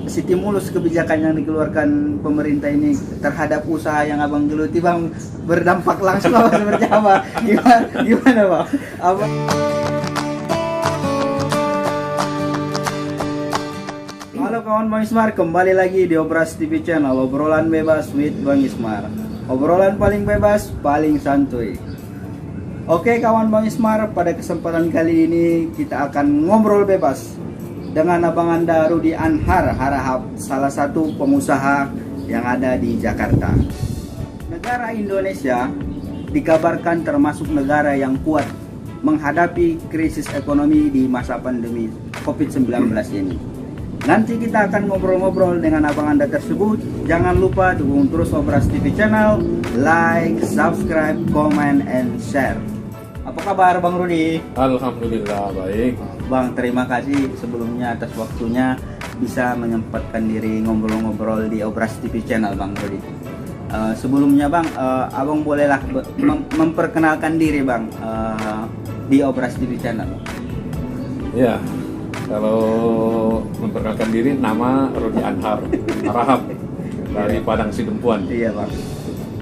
stimulus kebijakan yang dikeluarkan pemerintah ini terhadap usaha yang abang geluti bang berdampak langsung apa seperti apa? Gimana bang? Halo kawan Bang Ismar, kembali lagi di Obras TV Channel, obrolan bebas with Bang Ismar. Obrolan paling bebas, paling santuy. Oke kawan Bang Ismar, pada kesempatan kali ini kita akan ngobrol bebas dengan Abang Anda Rudi Anhar Harahap, salah satu pengusaha yang ada di Jakarta. Negara Indonesia dikabarkan termasuk negara yang kuat menghadapi krisis ekonomi di masa pandemi COVID-19 ini. Nanti kita akan ngobrol-ngobrol dengan abang Anda tersebut. Jangan lupa dukung terus Obras TV Channel, like, subscribe, comment, and share. Apa kabar Bang Rudi? Alhamdulillah baik. Bang, terima kasih sebelumnya atas waktunya bisa menyempatkan diri ngobrol-ngobrol di Obras TV Channel Bang Rudi. Sebelumnya Bang, abang bolehlah memperkenalkan diri Bang di Obras TV Channel. Ya, kalau memperkenalkan diri, nama Rudi Anhar Harahap dari Padang Sidempuan. Iya Bang.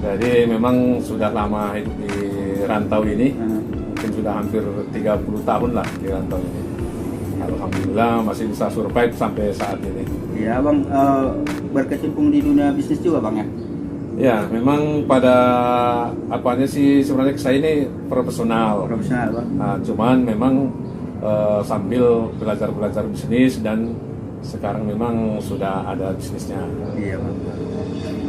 Jadi memang sudah lama hidup di rantau ini, mungkin sudah hampir 30 tahun lah di rantau ini. Alhamdulillah masih bisa survive sampai saat ini. Iya Bang, berkecimpung di dunia bisnis juga Bang ya? Ya, memang pada apanya sih sebenarnya saya ini profesional. Profesional Bang. Nah, cuman memang sambil belajar bisnis dan sekarang memang sudah ada bisnisnya. Iya Bang.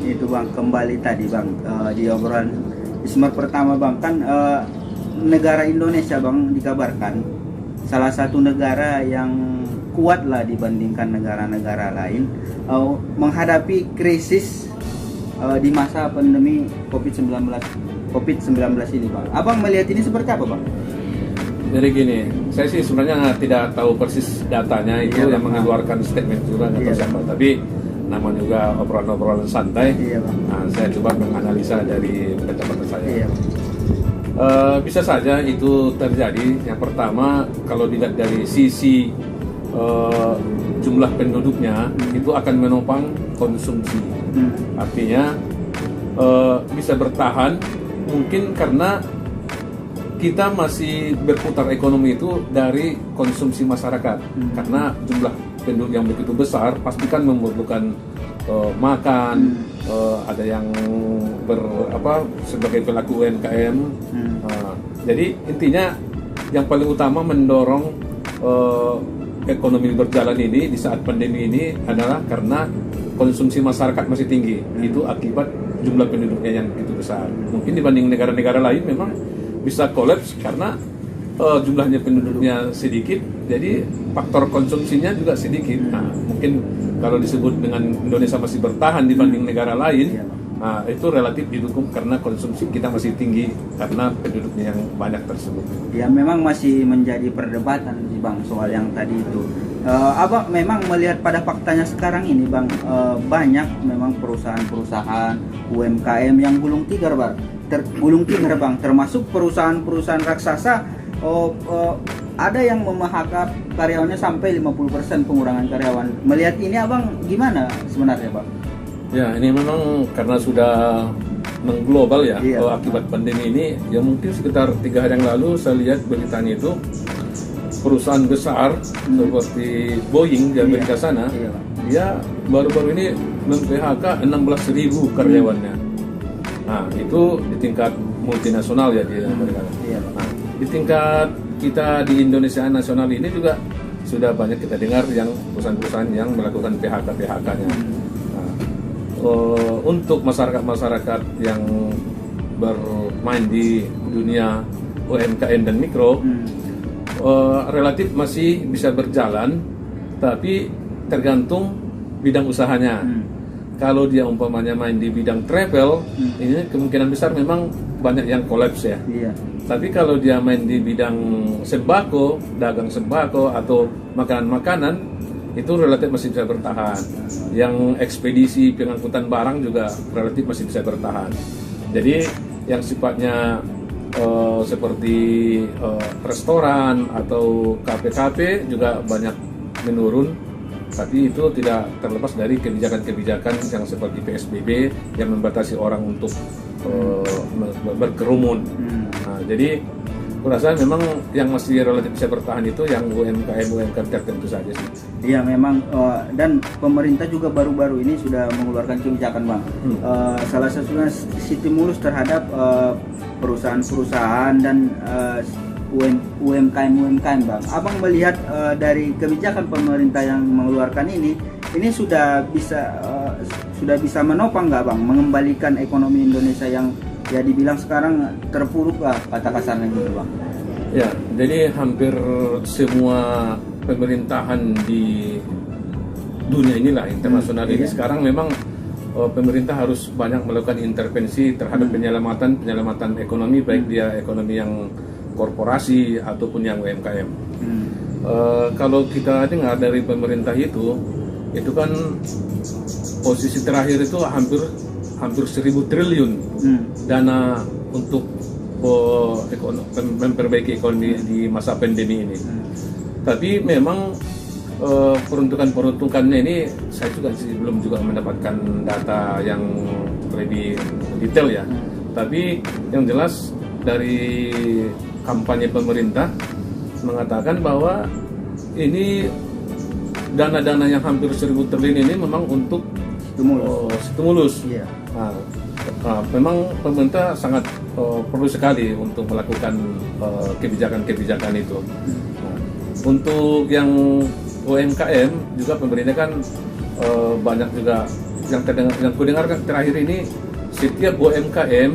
Itu Bang, kembali tadi Bang di obrolan Ismar pertama Bang, kan negara Indonesia Bang dikabarkan salah satu negara yang kuat lah dibandingkan negara-negara lain menghadapi krisis di masa pandemi COVID-19 ini Bang. Abang melihat ini seperti apa Bang? Jadi gini, saya sih sebenarnya tidak tahu persis datanya itu yang mengeluarkan statement juga atau siapa, tapi namanya juga obrolan-obrolan santai. Nah, saya coba menganalisa dari kacamata saya. Bisa saja itu terjadi. Yang pertama, kalau dilihat dari sisi jumlah penduduknya itu akan menopang konsumsi. Artinya bisa bertahan mungkin karena kita masih berputar ekonomi itu dari konsumsi masyarakat, karena jumlah penduduk yang begitu besar pasti kan memerlukan makan, ada yang sebagai pelaku UMKM. Jadi intinya yang paling utama mendorong ekonomi berjalan ini di saat pandemi ini adalah karena konsumsi masyarakat masih tinggi. Itu akibat jumlah penduduknya yang begitu besar. Mungkin dibanding negara-negara lain memang bisa kolaps karena jumlahnya penduduknya sedikit, jadi faktor konsumsinya juga sedikit. Nah, mungkin kalau disebut dengan Indonesia masih bertahan dibanding negara lain, nah, itu relatif didukung karena konsumsi kita masih tinggi karena penduduknya yang banyak tersebut. Ya memang masih menjadi perdebatan sih Bang soal yang tadi itu. Abang memang melihat pada faktanya sekarang ini Bang, banyak memang perusahaan-perusahaan UMKM yang gulung tikar Bang, termasuk perusahaan-perusahaan raksasa. Ada yang memahak karyawannya sampai 50% pengurangan karyawan. Melihat ini Abang gimana sebenarnya Bang? Ya, ini memang karena sudah mengglobal ya. Akibat pandemi ini, ya mungkin sekitar 3 hari yang lalu saya lihat beritanya itu perusahaan besar seperti Boeing di Amerika sana, dia baru-baru ini mem-PHK 16.000 karyawannya. Nah, itu di tingkat multinasional ya di Amerika. Nah, di tingkat kita di Indonesia nasional ini juga sudah banyak kita dengar yang perusahaan-perusahaan yang melakukan PHK-nya. Nah, untuk masyarakat yang bermain di dunia UMKM dan mikro, relatif masih bisa berjalan, tapi tergantung bidang usahanya. Kalau dia umpamanya main di bidang travel, ini kemungkinan besar memang banyak yang kolaps ya. Tapi kalau dia main di bidang sembako, dagang sembako atau makanan-makanan, itu relatif masih bisa bertahan. Yang ekspedisi pengangkutan barang juga relatif masih bisa bertahan. Jadi yang sifatnya seperti restoran atau kafe-kafe juga banyak menurun Tapi itu tidak terlepas dari kebijakan-kebijakan yang seperti PSBB yang membatasi orang untuk berkerumun. Nah, jadi aku rasa memang yang masih relatif bisa bertahan itu yang UMKM tertentu saja sih. Iya memang, dan pemerintah juga baru-baru ini sudah mengeluarkan kebijakan Bang. Salah satunya stimulus terhadap perusahaan-perusahaan dan UMKM Bang. Abang melihat dari kebijakan pemerintah yang mengeluarkan ini sudah bisa menopang nggak Bang, mengembalikan ekonomi Indonesia yang ya dibilang sekarang terpuruk lah kata kasarnya gitu Bang. Ya, jadi hampir semua pemerintahan di dunia inilah internasional ini sekarang memang pemerintah harus banyak melakukan intervensi terhadap penyelamatan ekonomi, baik dia ekonomi yang korporasi ataupun yang UMKM. Kalau kita dengar dari pemerintah itu kan posisi terakhir itu hampir 1.000 triliun dana untuk memperbaiki ekonomi di masa pandemi ini. Tapi memang peruntukannya ini saya juga belum mendapatkan data yang lebih detail ya. Tapi yang jelas dari kampanye pemerintah mengatakan bahwa ini dana-dana yang hampir 1.000 triliun ini memang untuk stimulus. Memang pemerintah sangat perlu sekali untuk melakukan kebijakan-kebijakan itu. Untuk yang UMKM juga pemerintah kan banyak juga yang kudengarkan terakhir ini setiap UMKM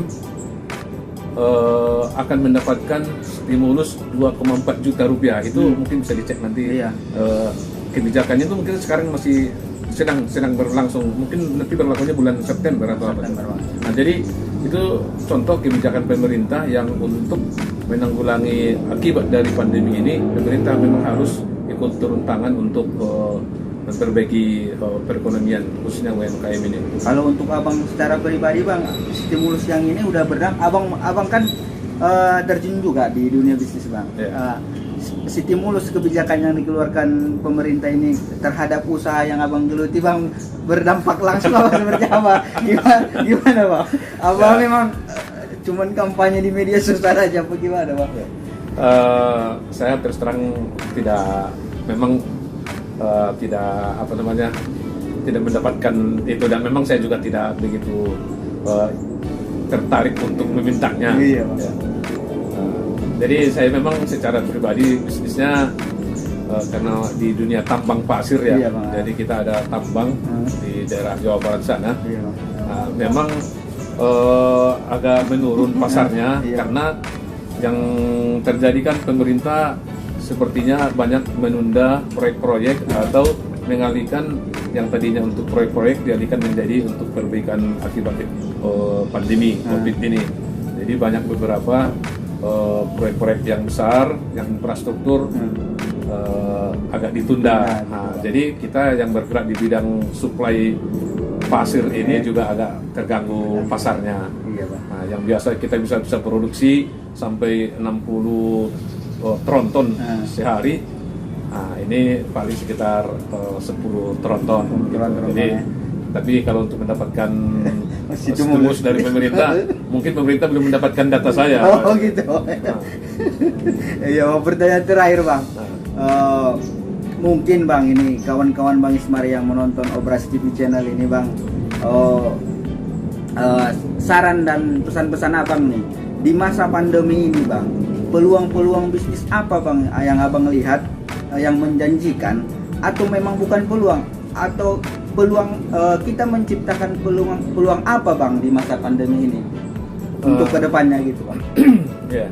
akan mendapatkan stimulus 2,4 juta rupiah. Itu mungkin bisa dicek nanti. Kebijakannya itu mungkin sekarang masih sedang berlangsung, mungkin nanti berlakunya bulan September atau apa. Nah, jadi itu contoh kebijakan pemerintah yang untuk menanggulangi akibat dari pandemi ini. Pemerintah memang harus ikut turun tangan untuk memperbaiki perekonomian khususnya UMKM ini. Kalau untuk abang secara pribadi Bang, stimulus yang ini udah abang kan terjun juga di dunia bisnis Bang. Stimulus kebijakan yang dikeluarkan pemerintah ini terhadap usaha yang abang geluti Bang berdampak langsung apa seperti apa? Gimana Bang? Abang memang cuman kampanye di media sosial aja apa gimana Bang? Saya terus terang tidak mendapatkan itu, dan memang saya juga tidak begitu tertarik untuk memintanya. Iya, Bang. Jadi saya memang secara pribadi bisnisnya karena di dunia tambang pasir ya, iya, jadi kita ada tambang di daerah Jawa Barat sana. Iya, memang agak menurun pasarnya karena yang terjadi kan pemerintah sepertinya banyak menunda proyek-proyek atau mengalihkan yang tadinya untuk proyek-proyek dialihkan menjadi untuk perbaikan akibat pandemi COVID ini. Jadi banyak beberapa proyek-proyek yang besar, yang infrastruktur agak ditunda. Jadi kita yang bergerak di bidang suplai pasir ini juga agak terganggu pasarnya. Yang biasa kita bisa produksi sampai 60 tronton sehari. Ini paling sekitar 10 tronton. Jadi, tapi kalau untuk mendapatkan stimulus dari pemerintah, mungkin pemerintah belum mendapatkan data saya. Oh gitu. Iya, pertanyaan terakhir Bang. Mungkin Bang ini kawan-kawan Bang Ismar yang menonton Obras TV channel ini Bang, saran dan pesan-pesan Abang nih di masa pandemi ini Bang, peluang-peluang bisnis apa Bang yang Abang lihat yang menjanjikan, atau memang bukan peluang, atau peluang kita menciptakan peluang apa Bang di masa pandemi ini untuk kedepannya gitu Bang? Ya,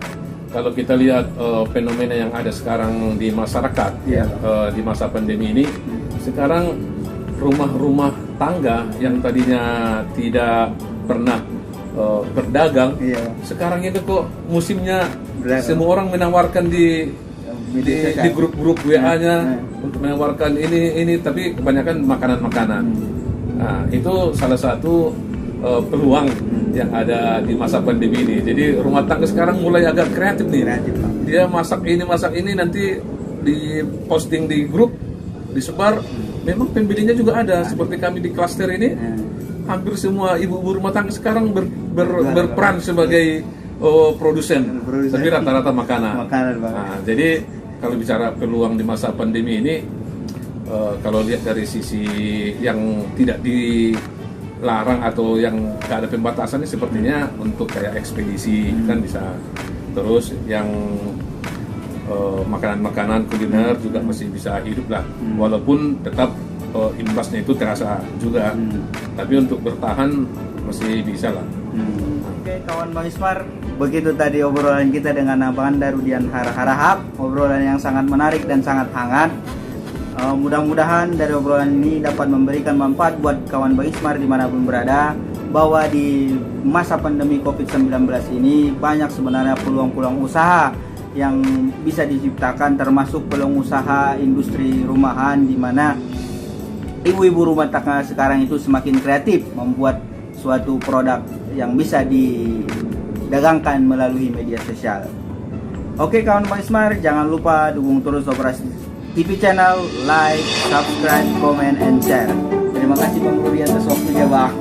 kalau kita lihat fenomena yang ada sekarang di masyarakat di masa pandemi ini, sekarang rumah-rumah tangga yang tadinya tidak pernah berdagang, sekarang itu kok musimnya semua orang menawarkan di grup-grup WA-nya untuk menawarkan ini, tapi kebanyakan makanan-makanan. Nah, itu salah satu peluang yang ada di masa pandemi ini. Jadi rumah tangga sekarang mulai agak kreatif nih. Dia masak ini nanti di posting di grup, disebar, memang pembelinya juga ada. Seperti kami di klaster ini, hampir semua ibu-ibu rumah tangga sekarang berperan sebagai produsen, tapi rata-rata makanan. Nah, jadi kalau bicara peluang di masa pandemi ini, kalau lihat dari sisi yang tidak dilarang atau yang tidak ada pembatasan, ini sepertinya untuk kayak ekspedisi kan bisa. Terus yang makanan-makanan kuliner juga masih bisa hidup lah, walaupun tetap imbasnya itu terasa juga, tapi untuk bertahan masih bisa lah. Oke, kawan Bang Ismar, begitu tadi obrolan kita dengan Abang Anda Rudian Harahap, obrolan yang sangat menarik dan sangat hangat. Mudah-mudahan dari obrolan ini dapat memberikan manfaat buat kawan Bang Ismar dimanapun berada, bahwa di masa pandemi COVID-19 ini banyak sebenarnya peluang-peluang usaha yang bisa diciptakan, termasuk peluang usaha industri rumahan, di mana ibu-ibu rumah tangga sekarang itu semakin kreatif membuat suatu produk yang bisa didagangkan melalui media sosial. Oke kawan Bang Ismar, jangan lupa dukung terus Operasi TV channel, like, subscribe, comment, and share. Terima kasih Bang Rudi atas waktunya Bang.